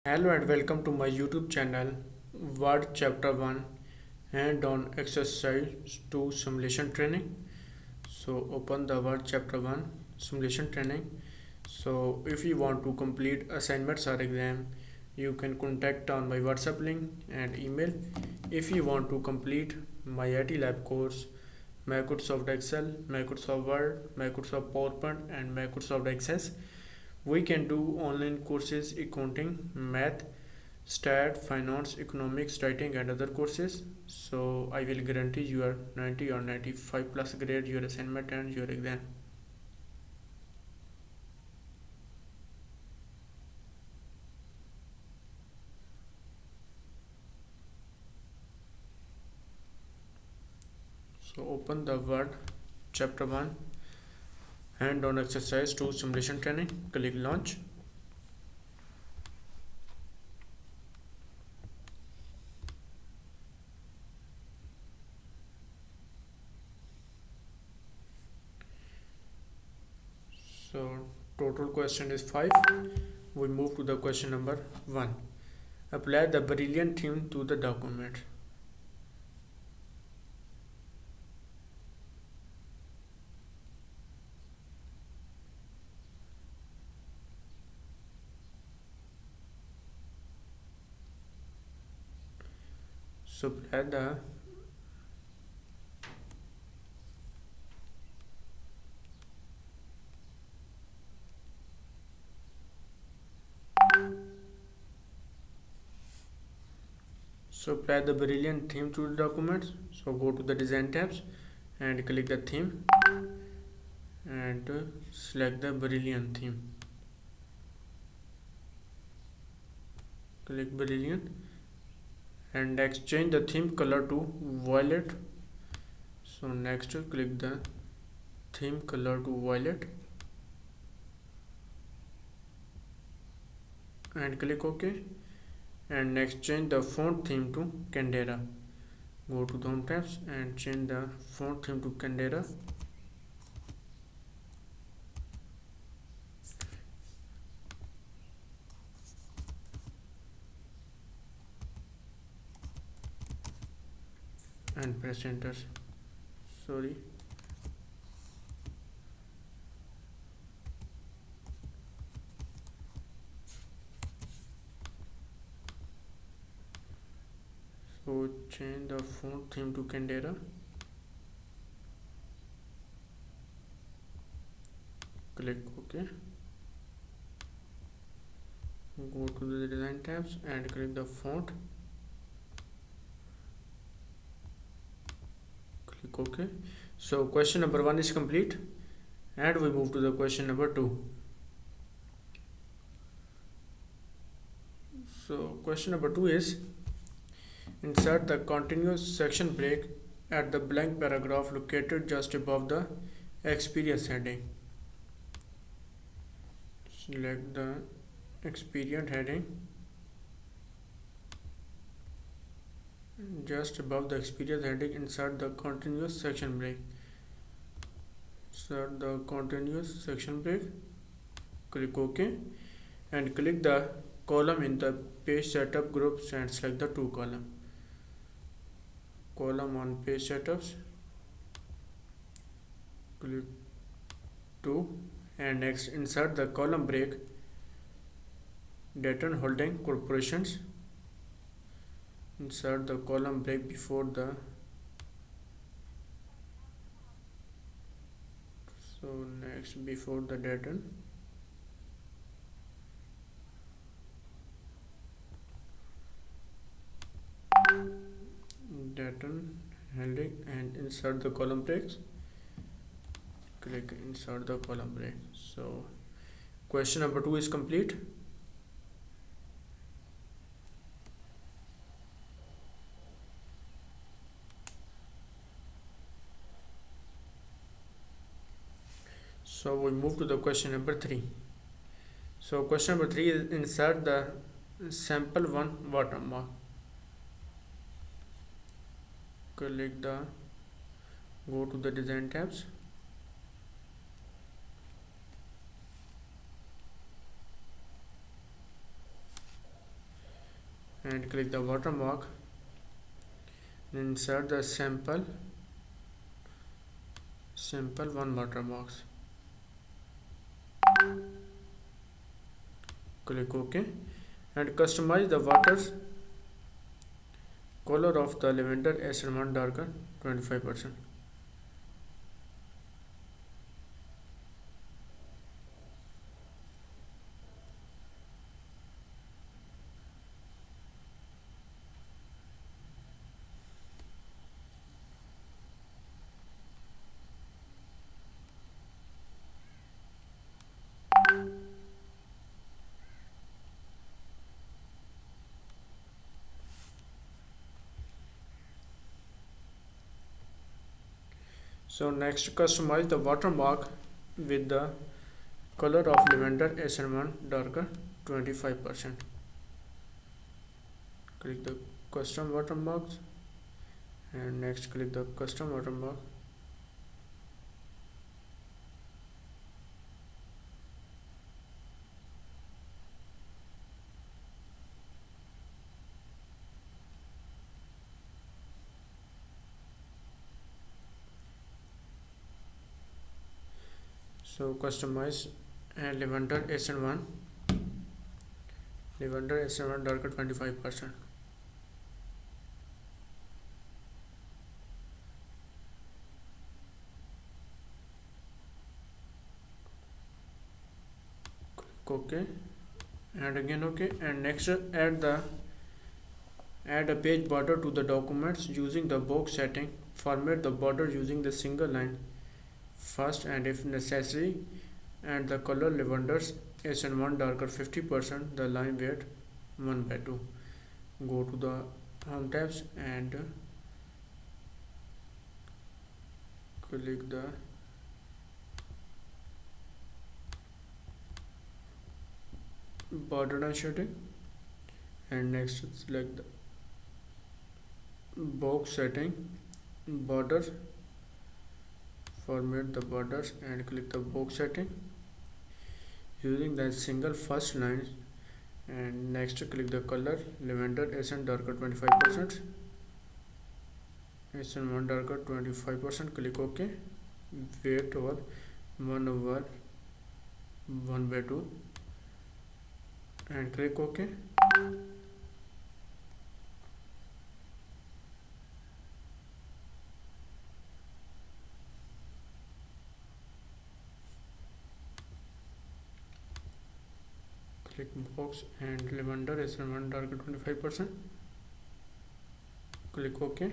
Hello and welcome to my YouTube channel Word Chapter 1 Hand on Exercise 2 Simulation Training. So open the Word Chapter 1 Simulation Training. So if you want to complete assignments or exam, you can contact on my WhatsApp link and email. If you want to complete my IT Lab course, Microsoft Excel, Microsoft Word, Microsoft PowerPoint and Microsoft Access, we can do online courses, accounting, math, stat, finance, economics, writing and other courses. So I will guarantee your 90 or 95 plus grade your assignment and your exam. So open the Word chapter 1 hand on exercise 2 simulation training, click launch. So total question is 5. We move to the question number 1. Apply the Brilliant theme to the document. So apply the Brilliant theme to the documents. So go to the design tabs and click the theme and select the Brilliant theme. Click Brilliant and next change the theme color to violet. So next click the theme color to violet and click OK. And next change the font theme to Candera. Go to the home tabs and change the font theme to Candera. And press enter. Sorry. So change the font theme to Candera. Click OK. Go to the design tabs and click the font. Click OK. So question number 1 is complete and we move to the question number 2. So question number 2 is insert the continuous section break at the blank paragraph located just above the experience heading. Select the experience heading just above the experience heading. Insert the continuous section break. Insert the continuous section break. Click OK and click the column in the page setup groups and select the 2 column on page setups. Click 2 and next insert the column break Dayton Holding Corporations. Insert the column break before the before the Dayton. Holding and insert the column breaks. Click insert the column break. So question number 2 is complete. So we move to the question number 3. So question number 3 is insert the sample 1 watermark. Click the go to the design tabs and click the watermark. Insert the sample one watermarks. Click OK and customize the water color of the lavender SN1 darker 25%. So next, customize the watermark with the color of lavender SN1 darker 25%. Click the custom watermarks and next click the custom watermark. So customize lavender SN1 darker 25%. Click OK and again OK, and next add a page border to the documents using the box setting. Format the border using the single line first and if necessary, and the color lavender SN1 darker 50%, the line weight 1/2. Go to the home tabs and click the border and shading and next select the box setting border. Format the borders and click the box setting using the single first line and next click the color lavender SN darker 25%, SN1 darker 25%. Click OK. Weight over 1/1/2 and click OK. Click box and lavender SN1 darker 25%. Click OK.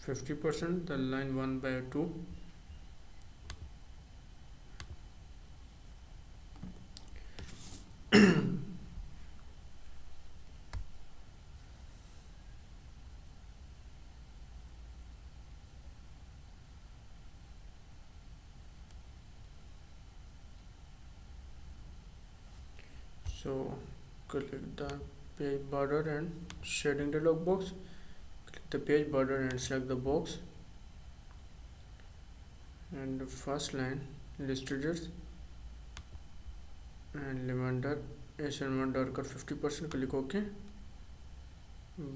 %, the line 1/2. So click the page border and shading dialog box. Click the page border and select the box and the first line listed and lavender SN1 darker 50%. Click OK.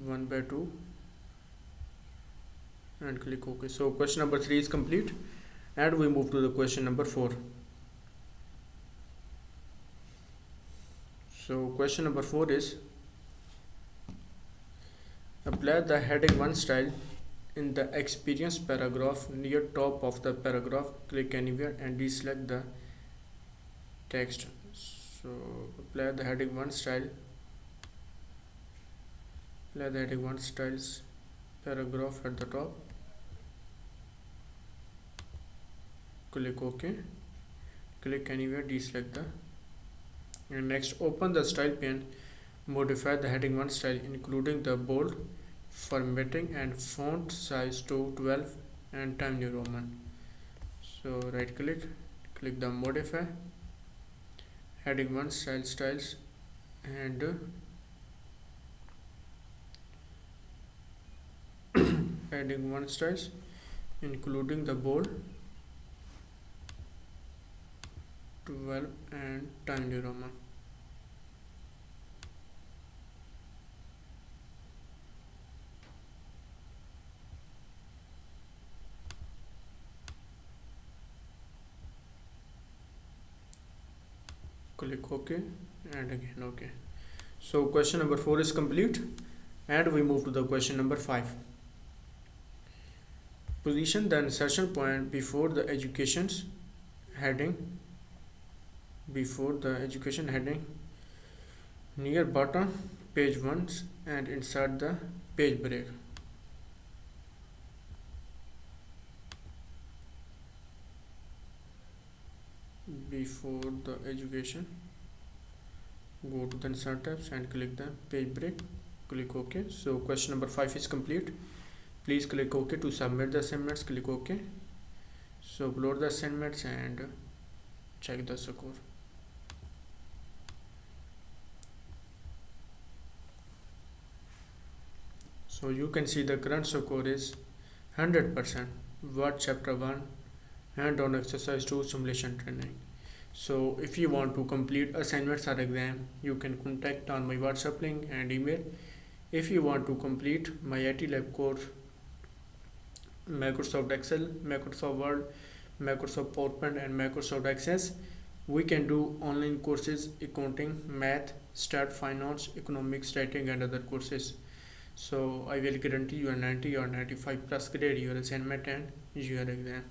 1/2 and click OK. So question number 3 is complete and we move to the question number 4. So question number 4 is apply the heading 1 style in the experience paragraph near top of the paragraph. Click anywhere and deselect the text. So apply the heading 1 style. Apply the heading 1 styles paragraph at the top. Click OK. Click anywhere, deselect the. And next open the style pane. Modify the heading 1 style including the bold, formatting and font size to 12 and Times New Roman. So right click, click the modify heading 1 styles and heading 1 styles including the bold, 12 and Time New Roman. Click OK and again OK. So question number 4 is complete, and we move to the question number 5. Position the insertion point before the education's heading near bottom page 1 and insert the page break. Before the education, go to the insert tabs and click the page break. Click OK. So question number 5 is complete. Please click OK to submit the assignments. Click OK. So upload the assignments and check the score. So you can see the current score is 100%. Word chapter 1 and on exercise 2 simulation training. So if you want to complete assignments or exam, you can contact on my WhatsApp link and email. If you want to complete my IT lab course, Microsoft Excel, Microsoft Word, Microsoft PowerPoint and Microsoft Access, we can do online courses, accounting, math, stat, finance, economics, writing and other courses. So I will guarantee you a 90 or 95 plus grade your assignment and your exam.